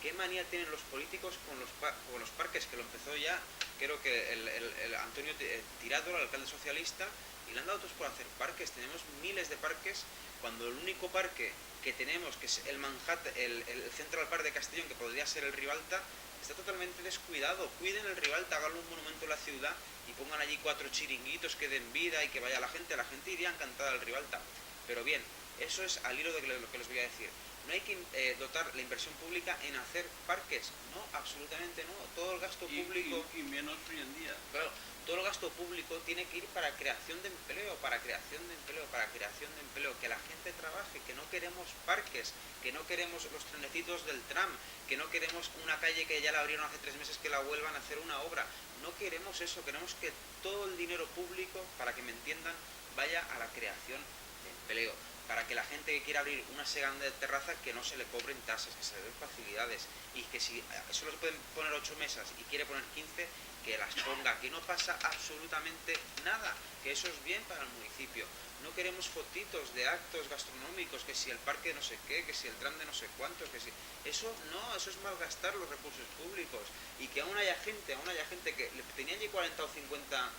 ¿Qué manía tienen los políticos con los parques? Que lo empezó ya, creo que el Antonio Tirado, el alcalde socialista, y le han dado todos por hacer parques. Tenemos miles de parques, cuando el único parque que tenemos, que es el Manhattan, el Central Park de Castellón, que podría ser el Ribalta, está totalmente descuidado. Cuiden el Ribalta, háganlo un monumento en la ciudad y pongan allí 4 chiringuitos que den vida y que vaya la gente iría encantada al Ribalta. Pero bien, eso es al hilo de lo que les voy a decir. No hay que dotar la inversión pública en hacer parques, no, absolutamente no. Todo el gasto público... Y menos hoy en día. Claro, todo el gasto público tiene que ir para creación de empleo, que la gente trabaje, que no queremos parques, que no queremos los trenecitos del tram, que no queremos una calle que ya la abrieron hace 3 meses que la vuelvan a hacer una obra. No queremos eso, queremos que todo el dinero público, para que me entiendan, vaya a la creación de empleo, para que la gente que quiera abrir una segunda terraza, que no se le cobren tasas, que se le den facilidades, y que si solo se pueden poner 8 mesas y quiere poner 15, que las ponga, que no pasa absolutamente nada, que eso es bien para el municipio. No queremos fotitos de actos gastronómicos, que si el parque no sé qué, que si el tram de no sé cuántos, que si... Eso no, eso es malgastar los recursos públicos. Y que aún haya gente que le tenían allí 40 o 50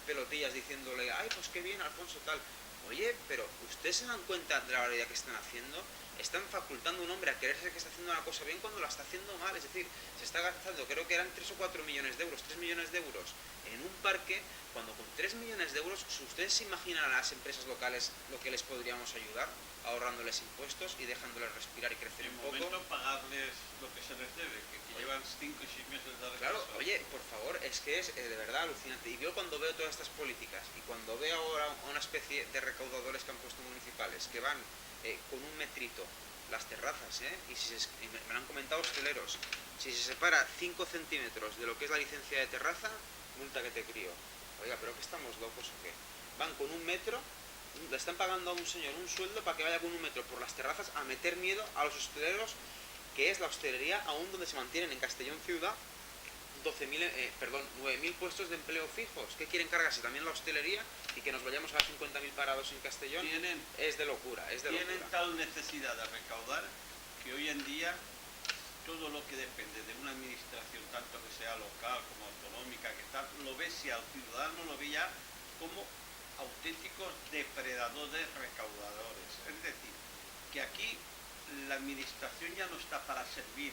pelotillas diciéndole, ay, pues qué bien, Alfonso, tal. Oye, pero ¿ustedes se dan cuenta de la barbaridad que están haciendo? Están facultando a un hombre a creerse que está haciendo una cosa bien cuando la está haciendo mal. Es decir, se está gastando, creo que eran 3 o 4 millones de euros, 3 millones de euros en un parque, cuando con 3 millones de euros, ¿ustedes se imaginan a las empresas locales lo que les podríamos ayudar? Ahorrándoles impuestos y dejándoles respirar y crecer un poco. En momento pagarles lo que se les debe, que llevan 5 y 6 meses de retraso. Claro, oye, por favor, es que es de verdad alucinante. Y yo cuando veo todas estas políticas y cuando veo ahora una especie de recaudadores que han puesto municipales que van con un metrito las terrazas, y me lo han comentado hosteleros, si se separa 5 centímetros de lo que es la licencia de terraza, multa que te crío. Oiga, ¿pero qué estamos locos o qué? Van con un metro, le están pagando a un señor un sueldo para que vaya con un metro por las terrazas a meter miedo a los hosteleros, que es la hostelería aún donde se mantienen en Castellón ciudad 9.000 puestos de empleo fijos. ¿Qué quieren cargarse también la hostelería y que nos vayamos a 50.000 parados en Castellón? Es de locura, Tienen tal necesidad de recaudar que hoy en día todo lo que depende de una administración, tanto que sea local como autonómica, que tal, lo ve, si al ciudadano lo ve ya como auténticos depredadores recaudadores. Es decir, que aquí la administración ya no está para servir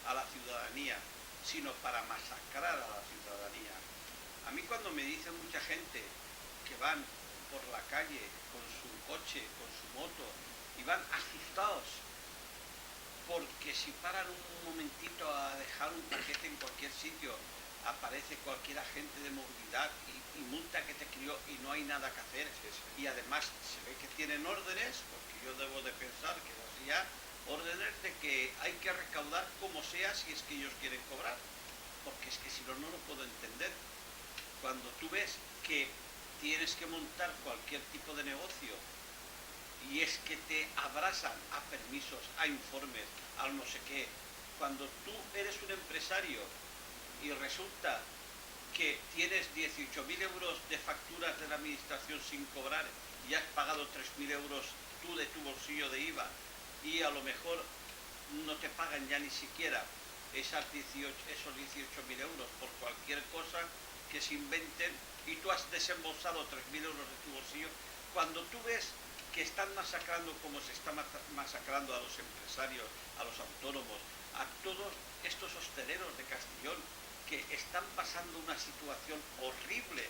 a la ciudadanía, sino para masacrar a la ciudadanía. A mí cuando me dicen mucha gente que van por la calle con su coche, con su moto, y van asustados, porque si paran un momentito a dejar un paquete en cualquier sitio, aparece cualquier agente de movilidad y multa que te crió y no hay nada que hacer. Y además se ve que tienen órdenes, porque yo debo de pensar que es así ya, órdenes de que hay que recaudar como sea si es que ellos quieren cobrar, porque es que si no, no lo puedo entender. Cuando tú ves que tienes que montar cualquier tipo de negocio y es que te abrasan a permisos, a informes, a no sé qué, cuando tú eres un empresario y resulta que tienes 18.000 euros de facturas de la administración sin cobrar y has pagado 3.000 euros tú de tu bolsillo de IVA, y a lo mejor no te pagan ya ni siquiera esos 18.000 euros por cualquier cosa que se inventen, y tú has desembolsado 3.000 euros de tu bolsillo, cuando tú ves que están masacrando como se está masacrando a los empresarios, a los autónomos, a todos estos hosteleros de Castellón que están pasando una situación horrible,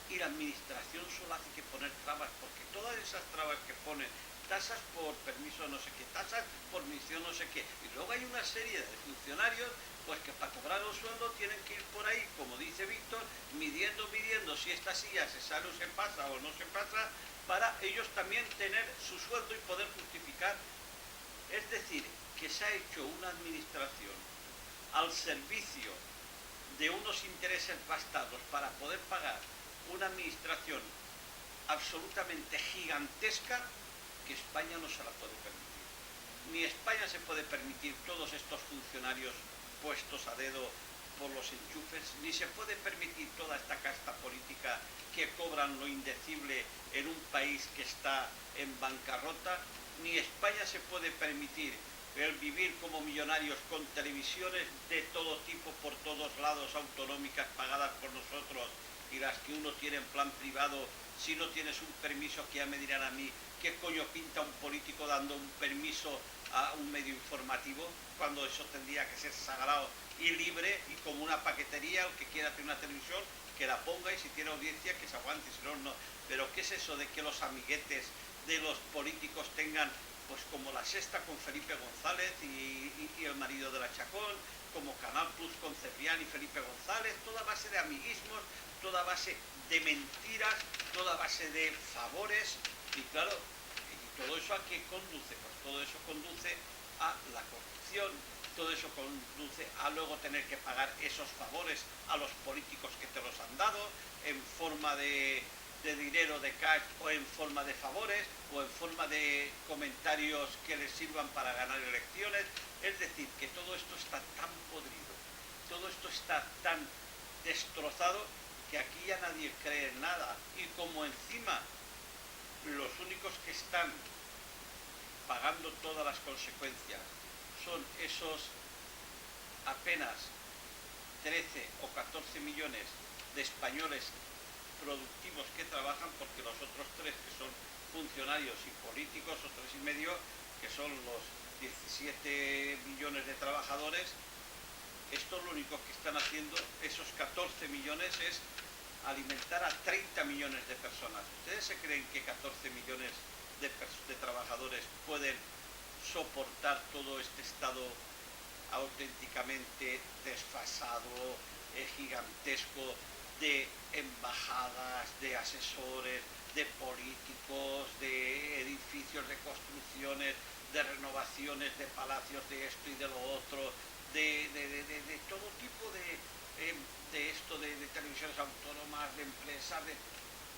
y la administración solo hace que poner trabas, porque todas esas trabas que ponen, tasas por permiso no sé qué, tasas por misión no sé qué, y luego hay una serie de funcionarios pues que para cobrar el sueldo tienen que ir por ahí, como dice Víctor, midiendo si esta silla se sale o se pasa o no se pasa, para ellos también tener su sueldo y poder justificar. Es decir, que se ha hecho una administración al servicio de unos intereses bastardos para poder pagar una administración absolutamente gigantesca que España no se la puede permitir. Ni España se puede permitir todos estos funcionarios puestos a dedo por los enchufes, ni se puede permitir toda esta casta política que cobran lo indecible en un país que está en bancarrota, ni España se puede permitir el vivir como millonarios con televisiones de todo tipo por todos lados, autonómicas, pagadas por nosotros, y las que uno tiene en plan privado. Si no tienes un permiso, que ya me dirán a mí qué coño pinta un político dando un permiso a un medio informativo, cuando eso tendría que ser sagrado y libre, y como una paquetería. El que quiera hacer una televisión, que la ponga, y si tiene audiencia, que se aguante, si no, no. Pero ¿qué es eso de que los amiguetes de los políticos tengan, pues como La Sexta con Felipe González y el marido de la Chacón, como Canal Plus con Cebrián y Felipe González, toda base de amiguismos, toda base de mentiras, toda base de favores? Y claro, ¿y todo eso a qué conduce? Pues todo eso conduce a la corrupción, todo eso conduce a luego tener que pagar esos favores a los políticos que te los han dado en forma de dinero, de cash, o en forma de favores, o en forma de comentarios que les sirvan para ganar elecciones. Es decir, que todo esto está tan podrido, todo esto está tan destrozado, que aquí ya nadie cree en nada. Y como encima los únicos que están pagando todas las consecuencias son esos apenas 13 o 14 millones de españoles productivos que trabajan, porque los otros 3 que son funcionarios y políticos, o 3,5, que son los 17 millones de trabajadores, esto lo único que están haciendo, esos 14 millones, es alimentar a 30 millones de personas. ¿Ustedes se creen que 14 millones de trabajadores pueden soportar todo este estado auténticamente desfasado, gigantesco, de embajadas, de asesores, de políticos, de edificios, de construcciones, de renovaciones, de palacios, de esto y de lo otro, de todo tipo de esto, de televisiones autónomas, de empresas?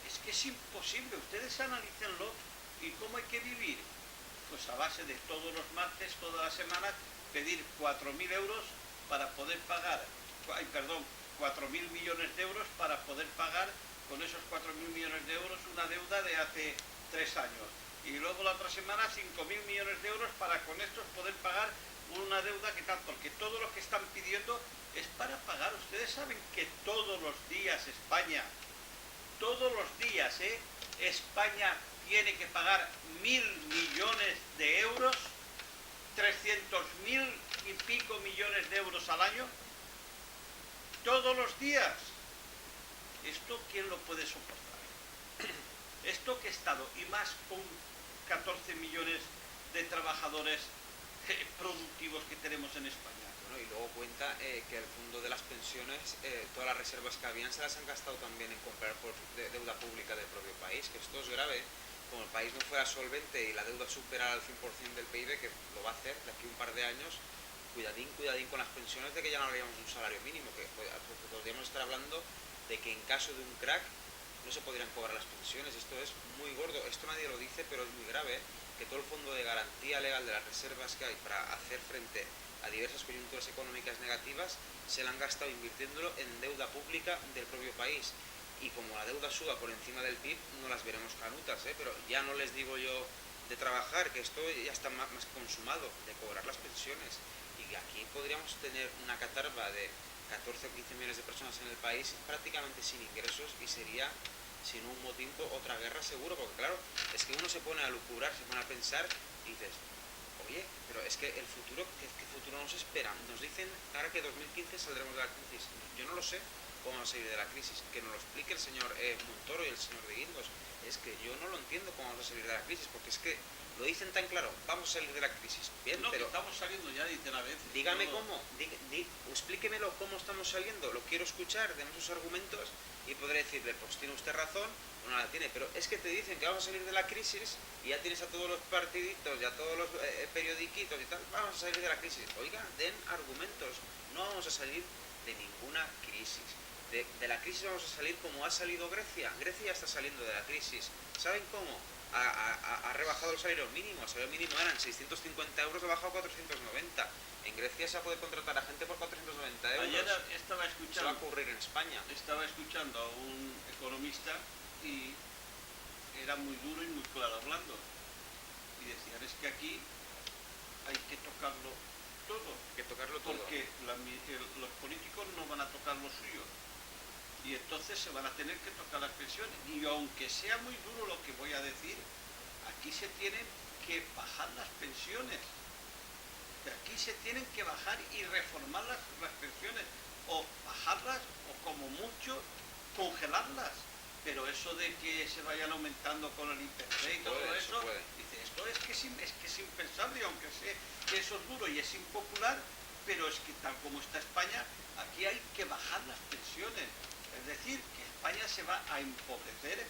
Es que es imposible. Ustedes analícenlo. ¿Y cómo hay que vivir? Pues a base de todos los martes, todas las semanas, pedir 4.000 euros para poder pagar, 4.000 millones de euros para poder pagar con esos 4.000 millones de euros una deuda de hace 3 años. Y luego la otra semana 5.000 millones de euros para con estos poder pagar una deuda que tal, porque todo lo que están pidiendo es para pagar. Ustedes saben que todos los días España, todos los días, España tiene que pagar 1.000 millones de euros, 300.000 y pico millones de euros al año, todos los días. ¿Esto quién lo puede soportar? Esto que Estado, y más con 14 millones de trabajadores productivos que tenemos en España. Bueno, y luego cuenta que el fondo de las pensiones, todas las reservas que habían se las han gastado también en comprar por deuda pública del propio país, que esto es grave. Como el país no fuera solvente y la deuda superara el 100% del PIB, que lo va a hacer de aquí a un par de años, cuidadín con las pensiones, de que ya no habríamos un salario mínimo, que podríamos estar hablando de que en caso de un crack no se podrían cobrar las pensiones. Esto es muy gordo, esto nadie lo dice, pero es muy grave, que todo el fondo de garantía legal de las reservas que hay para hacer frente a diversas coyunturas económicas negativas se la han gastado invirtiéndolo en deuda pública del propio país. Y como la deuda suba por encima del PIB, no las veremos canutas, pero ya no les digo yo de trabajar, que esto ya está más consumado, de cobrar las pensiones. Y aquí podríamos tener una catarba de 14 o 15 millones de personas en el país prácticamente sin ingresos, y sería, sin un motín, otra guerra seguro, porque claro, es que uno se pone a lucubrar, se pone a pensar y dices, oye, pero es que el futuro, ¿qué futuro nos espera? Nos dicen ahora que 2015 saldremos de la crisis. Yo no lo sé cómo vamos a salir de la crisis, que nos lo explique el señor Montoro y el señor de Guindos. Es que yo no lo entiendo cómo vamos a salir de la crisis, porque es que lo dicen tan claro, vamos a salir de la crisis. Bien, No, pero estamos saliendo ya, dicen a veces. dígame cómo, explíquemelo cómo estamos saliendo, lo quiero escuchar, demos sus argumentos y podré decirle, pues tiene usted razón o no la tiene, pero es que te dicen que vamos a salir de la crisis y ya tienes a todos los partiditos y a todos los periodiquitos y tal, vamos a salir de la crisis. Oiga, den argumentos, no vamos a salir de ninguna crisis. de la crisis vamos a salir como ha salido Grecia. Grecia ya está saliendo de la crisis. ¿Saben cómo? Ha rebajado el salario mínimo. El salario mínimo eran 650 euros, ha bajado a 490. En Grecia se puede contratar a gente por 490 euros. Ayer estaba escuchando, se va a ocurrir en España. Estaba escuchando a un economista y era muy duro y muy claro hablando. Y decían, es que aquí hay que tocarlo todo. Hay que tocarlo todo. Porque los políticos no van a tocar lo suyo. Y entonces se van a tener que tocar las pensiones. Y aunque sea muy duro lo que voy a decir, aquí se tienen que bajar las pensiones. Aquí se tienen que bajar y reformar las pensiones. O bajarlas, o como mucho, congelarlas. Pero eso de que se vayan aumentando con el IPC y todo eso, dice, esto es que es impensable, aunque sé que eso es duro y es impopular, pero es que tal como está España, aquí hay que bajar las pensiones. Es decir, que España se va a empobrecer.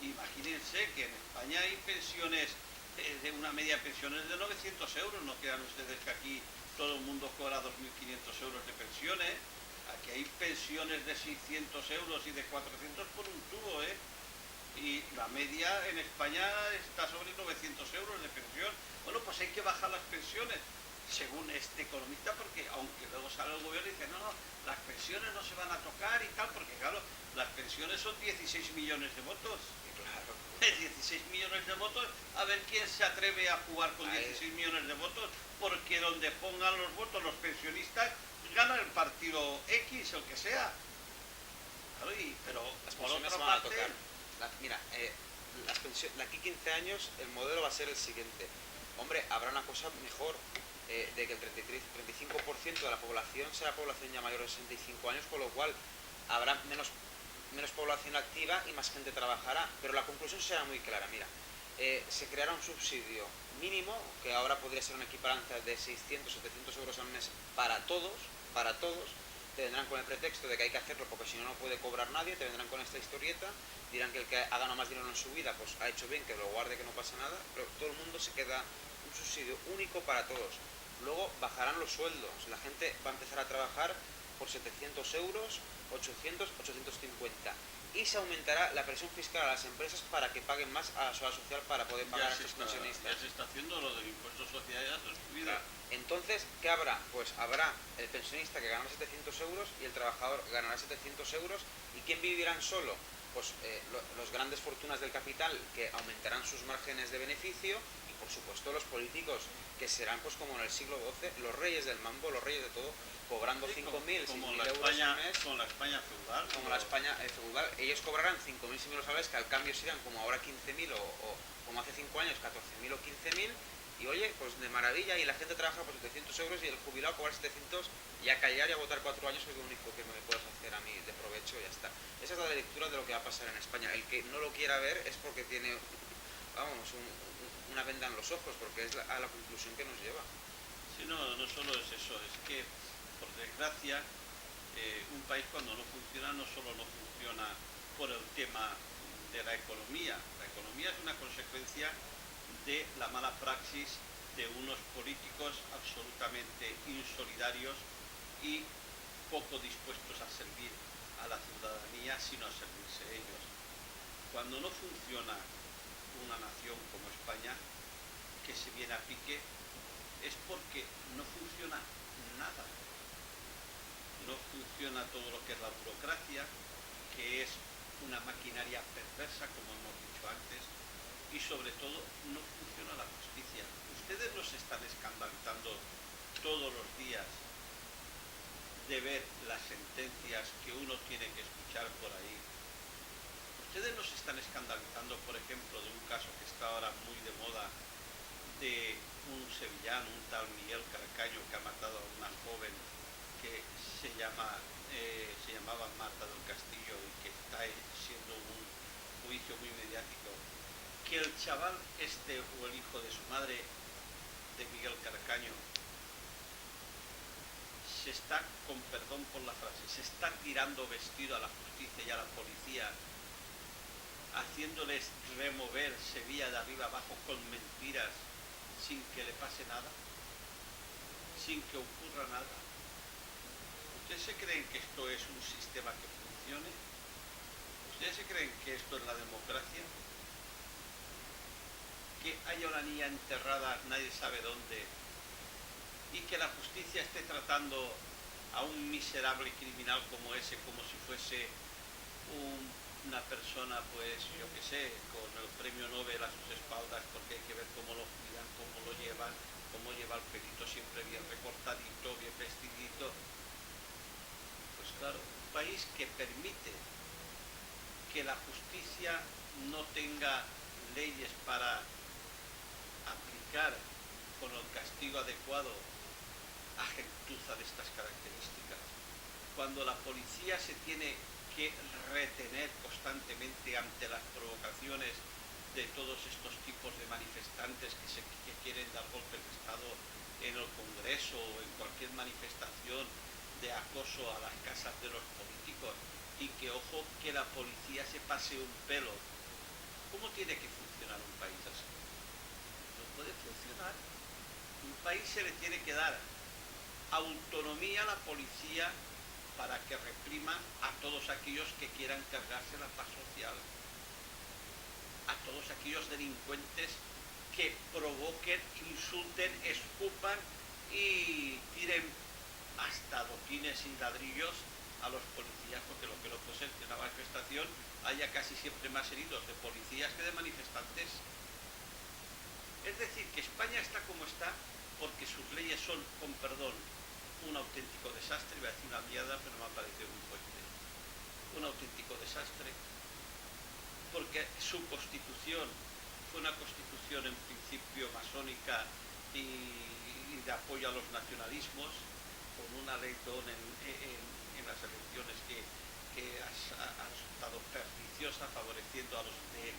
Imagínense que en España hay pensiones, de una media de pensiones de 900 euros. No crean ustedes que aquí todo el mundo cobra 2.500 euros de pensiones. Aquí hay pensiones de 600 euros y de 400 por un tubo, ¿eh? Y la media en España está sobre 900 euros de pensión. Bueno, pues hay que bajar las pensiones, según este economista, porque aunque luego sale el gobierno y dice, no, las pensiones no se van a tocar y tal, porque claro, las pensiones son 16 millones de votos. Y claro. 16 millones de votos, a ver quién se atreve a jugar con 16 millones de votos, porque donde pongan los votos los pensionistas, gana el partido X, el que sea. Claro, pero las por pensiones otra se van a parte, tocar. De aquí 15 años el modelo va a ser el siguiente. Hombre, habrá una cosa mejor, de que el 35% de la población sea población ya mayor de 65 años, con lo cual habrá menos población activa y más gente trabajará. Pero la conclusión será muy clara. Mira, se creará un subsidio mínimo, que ahora podría ser una equiparancia de 600, 700 euros al mes para todos. Te vendrán con el pretexto de que hay que hacerlo porque si no, no puede cobrar nadie. Te vendrán con esta historieta, dirán que el que ha ganado más dinero en su vida pues ha hecho bien, que lo guarde, que no pasa nada, pero todo el mundo se queda un subsidio único para todos. Luego bajarán los sueldos, la gente va a empezar a trabajar por 700 euros, 800, 850, y se aumentará la presión fiscal a las empresas para que paguen más a la seguridad social para poder pagar a estos pensionistas. Ya se está haciendo lo del impuesto social, ya se ha subido. Entonces, ¿qué habrá? Pues habrá el pensionista que ganará 700 euros y el trabajador ganará 700 euros. ¿Y quién vivirán solo? Pues los grandes fortunas del capital, que aumentarán sus márgenes de beneficio, y por supuesto los políticos, que serán pues como en el siglo XII, los reyes del mambo, los reyes de todo, cobrando 5.000, 6.000 euros al mes. Como la España feudal. Como la España feudal. Ellos cobrarán 5.000, 6.000 euros al mes, que al cambio serían como ahora 15.000 o como hace 5 años 14.000 o 15.000. Y oye, pues de maravilla, y la gente trabaja por 700 euros y el jubilado cobra 700, y a callar y a votar 4 años es lo único que me puedes hacer a mí de provecho y ya está. Esa es la lectura de lo que va a pasar en España. El que no lo quiera ver es porque tiene, vamos, una venda en los ojos, porque es a la conclusión que nos lleva. Sí, no solo es eso, es que, por desgracia, un país cuando no funciona, no solo no funciona por el tema de la economía es una consecuencia de la mala praxis de unos políticos absolutamente insolidarios y poco dispuestos a servir a la ciudadanía, sino a servirse ellos. Cuando no funciona una nación como España, que se viene a pique, es porque no funciona nada. No funciona todo lo que es la burocracia, que es una maquinaria perversa, como hemos dicho antes, y sobre todo no funciona la justicia. Ustedes nos están escandalizando todos los días de ver las sentencias que uno tiene que escuchar por ahí. Ustedes nos están escandalizando, por ejemplo, de un caso que está ahora muy de moda, de un sevillano, un tal Miguel Carcaño, que ha matado a una joven que se llamaba Marta del Castillo, y que está siendo un juicio muy mediático. Que el chaval o el hijo de su madre, de Miguel Carcaño, se está, con perdón por la frase, se está tirando vestido a la justicia y a la policía, haciéndoles remover Sevilla de arriba abajo con mentiras, sin que le pase nada, sin que ocurra nada. ¿Ustedes se creen que esto es un sistema que funciona? funcione? ¿Ustedes se creen que esto es la democracia? Que haya una niña enterrada, nadie sabe dónde, y que la justicia esté tratando a un miserable criminal como ese, como si fuese una persona, pues yo qué sé, con el premio Nobel a sus espaldas, porque hay que ver cómo lo cuidan, cómo lo llevan, cómo lleva el pelito siempre bien recortadito, bien vestidito. Pues claro, un país que permite que la justicia no tenga leyes para aplicar con el castigo adecuado a gentuza de estas características, cuando la policía se tiene que retener constantemente ante las provocaciones de todos estos tipos de manifestantes que quieren dar golpes de Estado en el Congreso o en cualquier manifestación de acoso a las casas de los políticos, y que ojo que la policía se pase un pelo. ¿Cómo tiene que funcionar un país así? No puede funcionar. Un país se le tiene que dar autonomía a la policía para que reprima a todos aquellos que quieran cargarse la paz social, a todos aquellos delincuentes que provoquen, insulten, escupan y tiren hasta boquines y ladrillos a los policías, porque lo que no puede ser que en una manifestación haya casi siempre más heridos de policías que de manifestantes. Es decir, que España está como está porque sus leyes son, con perdón, un auténtico desastre. Iba a decir una mierda, pero me ha parecido muy fuerte. Un auténtico desastre, porque su constitución fue una constitución en principio masónica y de apoyo a los nacionalismos, con una ley en las elecciones que ha resultado perniciosa, favoreciendo a los de